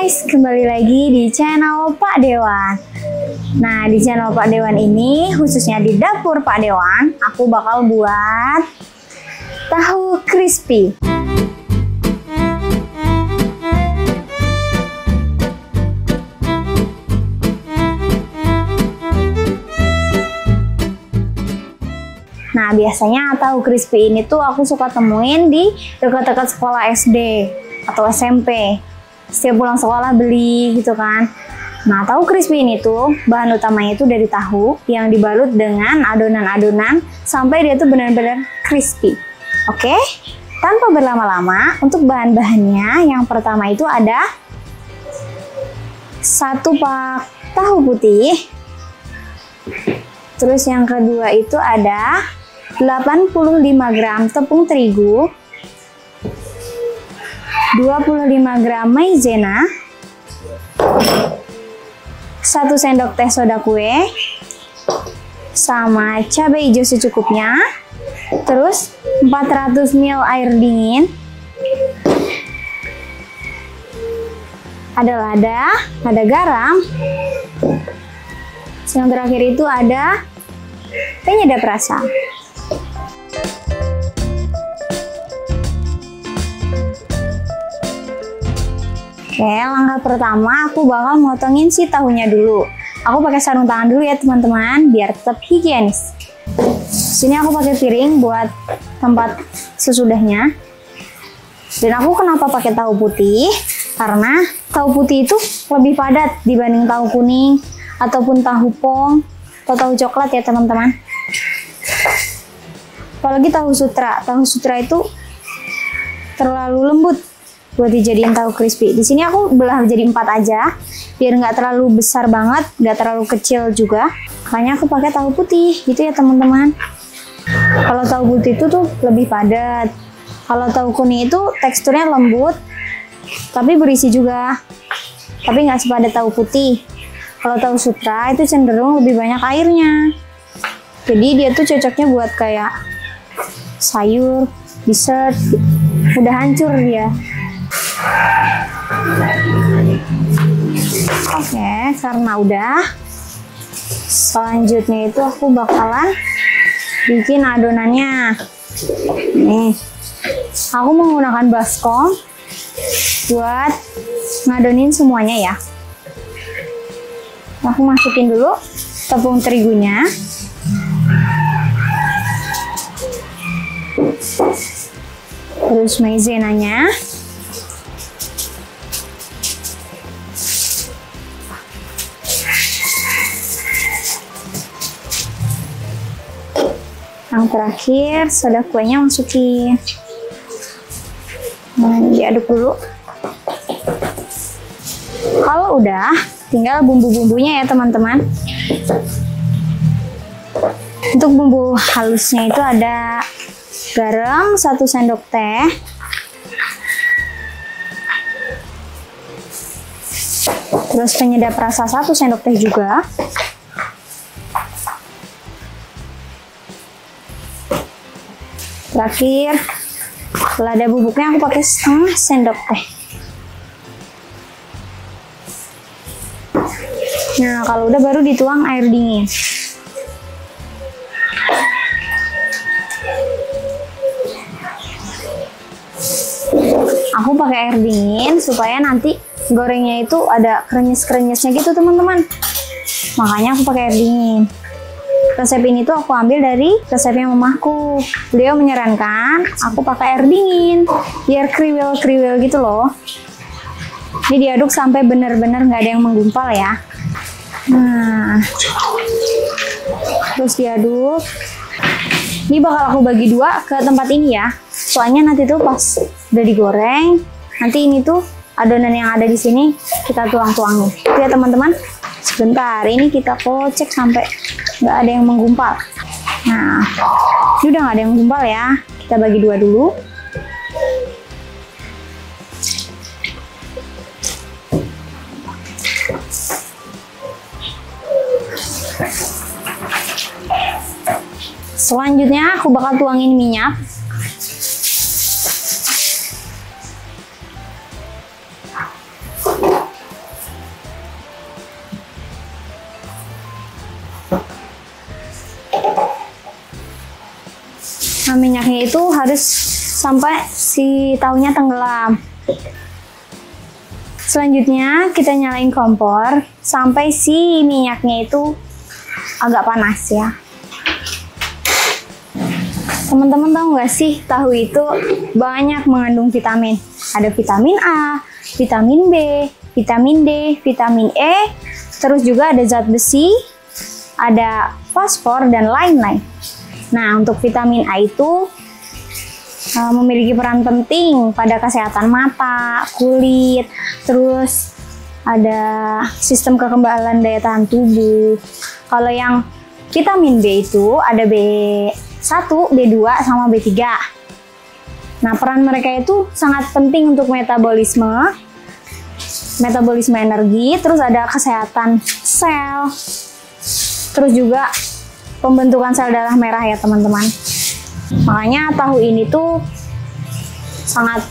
guys, kembali lagi di channel Pak Dewan. Nah, di channel Pak Dewan ini, khususnya di dapur Pak Dewan, aku bakal buat tahu crispy. Nah, biasanya tahu crispy ini tuh aku suka temuin di dekat-dekat sekolah SD atau SMP. Setiap pulang sekolah beli gitu kan. Nah, tahu crispy ini tuh bahan utamanya itu dari tahu yang dibalut dengan adonan-adonan sampai dia tuh benar-benar crispy. Oke? Tanpa berlama-lama, untuk bahan-bahannya yang pertama itu ada 1 pak tahu putih. Terus yang kedua itu ada 85 gram tepung terigu, 25 gram maizena, 1 sendok teh soda kue, sama cabai hijau secukupnya, terus 400 ml air dingin, ada lada, ada garam, yang terakhir itu ada penyedap rasa. Oke, langkah pertama aku bakal motongin si tahunya dulu. Aku pakai sarung tangan dulu ya teman-teman, biar tetap higienis. Sini aku pakai piring buat tempat sesudahnya. Dan aku kenapa pakai tahu putih? Karena tahu putih itu lebih padat dibanding tahu kuning ataupun tahu pong atau tahu coklat ya teman-teman. Apalagi tahu sutra. Tahu sutra itu terlalu lembut buat dijadiin tahu crispy. Di sini aku belah jadi 4 aja, biar nggak terlalu besar banget, nggak terlalu kecil juga. Makanya aku pakai tahu putih, gitu ya teman-teman. Kalau tahu putih itu tuh lebih padat. Kalau tahu kuning itu teksturnya lembut, tapi berisi juga. Tapi nggak sepadat tahu putih. Kalau tahu sutra itu cenderung lebih banyak airnya. Jadi dia tuh cocoknya buat kayak sayur, dessert, udah hancur dia. Oke, karena udah, selanjutnya itu aku bakalan bikin adonannya. Nih, aku menggunakan baskom buat ngadonin semuanya ya. Aku masukin dulu tepung terigunya, terus maizenanya, yang terakhir soda kuenya masukin. Nah, diaduk dulu. Kalau udah, tinggal bumbu-bumbunya ya teman-teman. Untuk bumbu halusnya itu ada garam 1 sendok teh, terus penyedap rasa 1 sendok teh juga, terakhir lada bubuknya aku pakai 1/2 sendok teh. Nah, kalau udah baru dituang air dingin. Aku pakai air dingin supaya nanti gorengnya itu ada krenyes-krenyesnya gitu teman-teman. Makanya aku pakai air dingin. Resep ini tuh aku ambil dari resepnya mamaku. Beliau menyarankan aku pakai air dingin biar kriwil-kriwil gitu loh. Ini diaduk sampai benar-benar nggak ada yang menggumpal ya. Nah, terus diaduk. Ini bakal aku bagi 2 ke tempat ini ya. Soalnya nanti tuh pas udah digoreng, nanti ini tuh adonan yang ada di sini kita tuang-tuangin. Ya teman-teman, sebentar ini kita kocek sampai nggak ada yang menggumpal. Nah, ini udah nggak ada yang menggumpal ya. Kita bagi 2 dulu. Selanjutnya aku bakal tuangin minyak. Minyaknya itu harus sampai si tahunya tenggelam. Selanjutnya kita nyalain kompor sampai si minyaknya itu agak panas ya. Teman-teman tahu nggak sih, tahu itu banyak mengandung vitamin. Ada vitamin A, vitamin B, vitamin D, vitamin E, terus juga ada zat besi, ada fosfor, dan lain-lain. Nah, untuk vitamin A itu memiliki peran penting pada kesehatan mata, kulit, terus ada sistem kekebalan daya tahan tubuh. Kalau yang vitamin B itu ada B1, B2, sama B3. Nah, peran mereka itu sangat penting untuk metabolisme energi, terus ada kesehatan sel, terus juga pembentukan sel darah merah ya teman-teman. Makanya tahu ini tuh sangat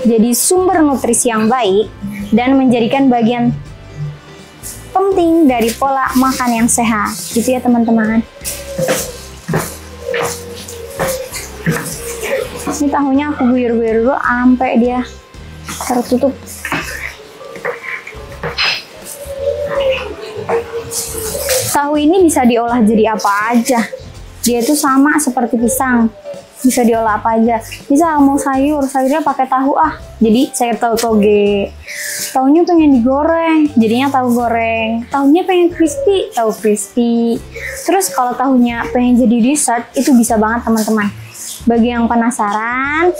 jadi sumber nutrisi yang baik dan menjadikan bagian penting dari pola makan yang sehat, gitu ya teman-teman. Ini tahunya aku guyur-guyur dulu sampai dia tertutup. Tahu ini bisa diolah jadi apa aja. Dia itu sama seperti pisang, bisa diolah apa aja. Bisa mau sayurnya pakai tahu jadi sayur tahu toge. Tahunya pengen digoreng, jadinya tahu goreng. Tahunya pengen crispy, tahu crispy. Terus kalau tahunya pengen jadi dessert, itu bisa banget teman-teman. Bagi yang penasaran,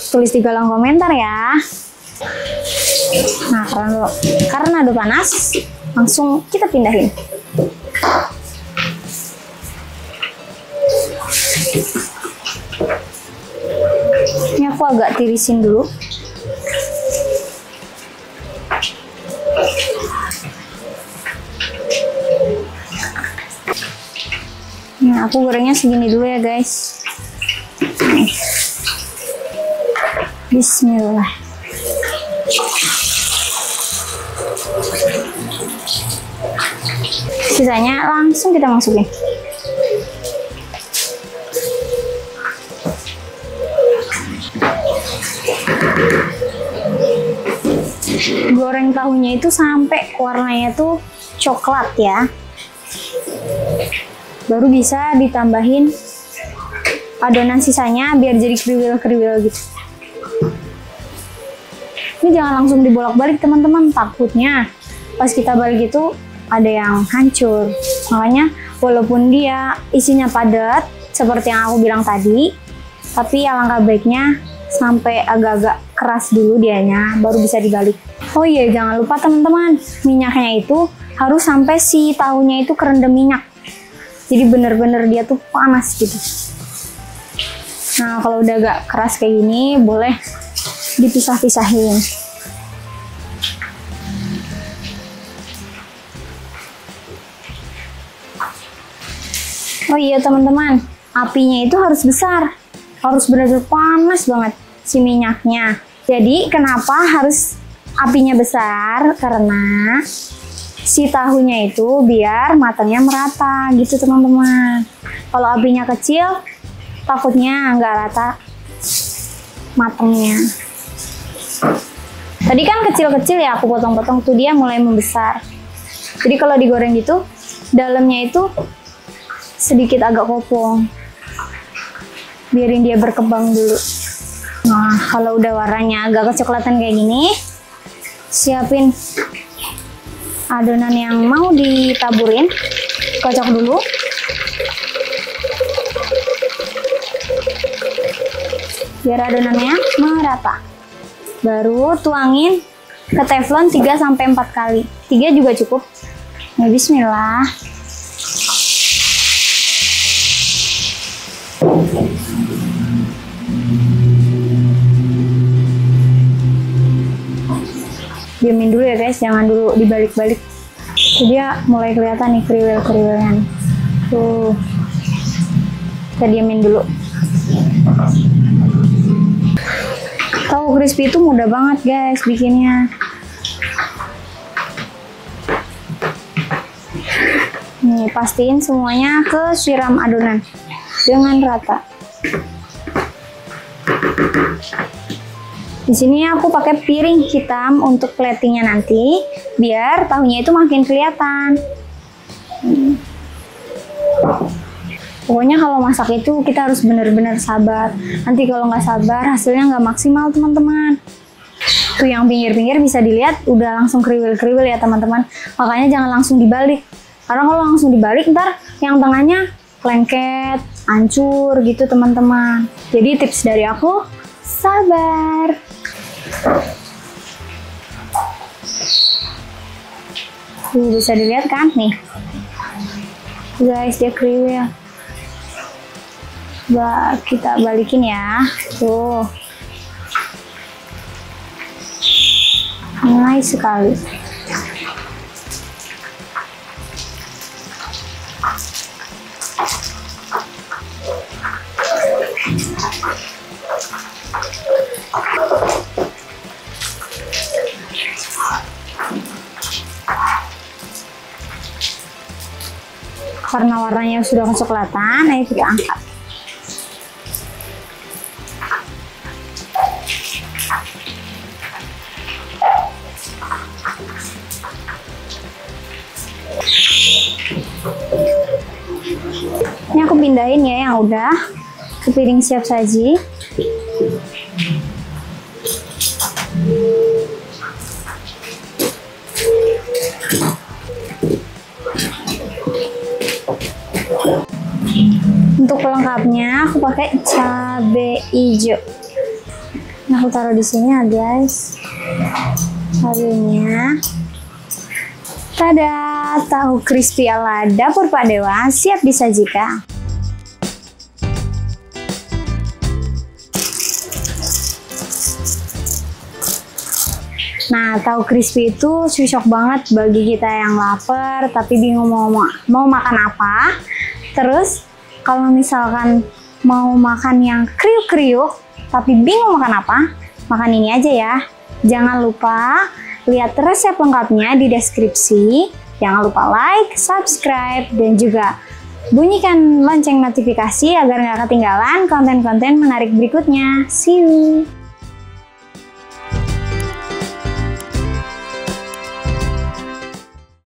tulis di kolom komentar ya. Nah, karena udah panas, langsung kita pindahin. Ini aku agak tirisin dulu. Nah, aku gorengnya segini dulu ya guys. Bismillah. Sisanya langsung kita masukin. Goreng tahunya itu sampai warnanya tuh coklat ya. Baru bisa ditambahin adonan sisanya biar jadi kriwil-kriwil gitu. Ini jangan langsung dibolak-balik teman-teman, takutnya pas kita balik itu ada yang hancur. Makanya walaupun dia isinya padat seperti yang aku bilang tadi, tapi alangkah baiknya sampai agak-agak keras dulu dianya, baru bisa dibalik. Oh iya, jangan lupa teman-teman, minyaknya itu harus sampai si tahunya itu kerendam minyak. Jadi bener-bener dia tuh panas gitu. Nah, kalau udah agak keras kayak gini, boleh dipisah-pisahin. Oh iya teman-teman, apinya itu harus besar. Harus benar-benar panas banget si minyaknya. Jadi kenapa harus apinya besar? Karena si tahunya itu biar matangnya merata gitu teman-teman. Kalau apinya kecil, takutnya nggak rata matangnya. Tadi kan kecil-kecil ya, aku potong-potong tuh dia mulai membesar. Jadi kalau digoreng gitu, dalamnya itu sedikit agak kopong. Biarin dia berkembang dulu. Nah, kalau udah warnanya agak kecoklatan kayak gini, siapin adonan yang mau ditaburin. Kocok dulu. Biar adonannya merata. Baru tuangin ke teflon 3-4 kali. 3 juga cukup. Nah, bismillah. Diamin dulu ya guys, jangan dulu dibalik-balik. Dia mulai kelihatan nih kriwil-kriwilnya nih. Tuh. Kita diamin dulu. Tahu crispy itu mudah banget guys bikinnya. Nih, pastiin semuanya ke siram adonan dengan rata. Di sini aku pakai piring hitam untuk platingnya nanti, biar tahunya itu makin kelihatan. Pokoknya kalau masak itu kita harus benar-benar sabar. Nanti kalau nggak sabar hasilnya nggak maksimal teman-teman. Tuh yang pinggir-pinggir bisa dilihat udah langsung kriwil-kriwil ya teman-teman. Makanya jangan langsung dibalik. Karena kalau langsung dibalik ntar yang tengahnya lengket, hancur gitu teman-teman. Jadi tips dari aku, sabar. Bisa dilihat kan nih. Guys, dia kriwil. Coba kita balikin ya. Tuh. Nice sekali. Karena warnanya sudah kecoklatan, ayo kita angkat. Ini aku pindahin ya yang udah ke piring siap saji. Untuk pelengkapnya aku pakai cabai hijau. Nah, aku taruh di sini ya guys. Cabainya. Tada, tahu crispy ala dapur Pak Dewa siap disajikan. Nah, tahu crispy itu cocok banget bagi kita yang lapar tapi bingung mau makan apa. Terus kalau misalkan mau makan yang kriuk-kriuk tapi bingung makan apa, makan ini aja ya. Jangan lupa lihat resep lengkapnya di deskripsi. Jangan lupa like, subscribe, dan juga bunyikan lonceng notifikasi agar nggak ketinggalan konten-konten menarik berikutnya. See you!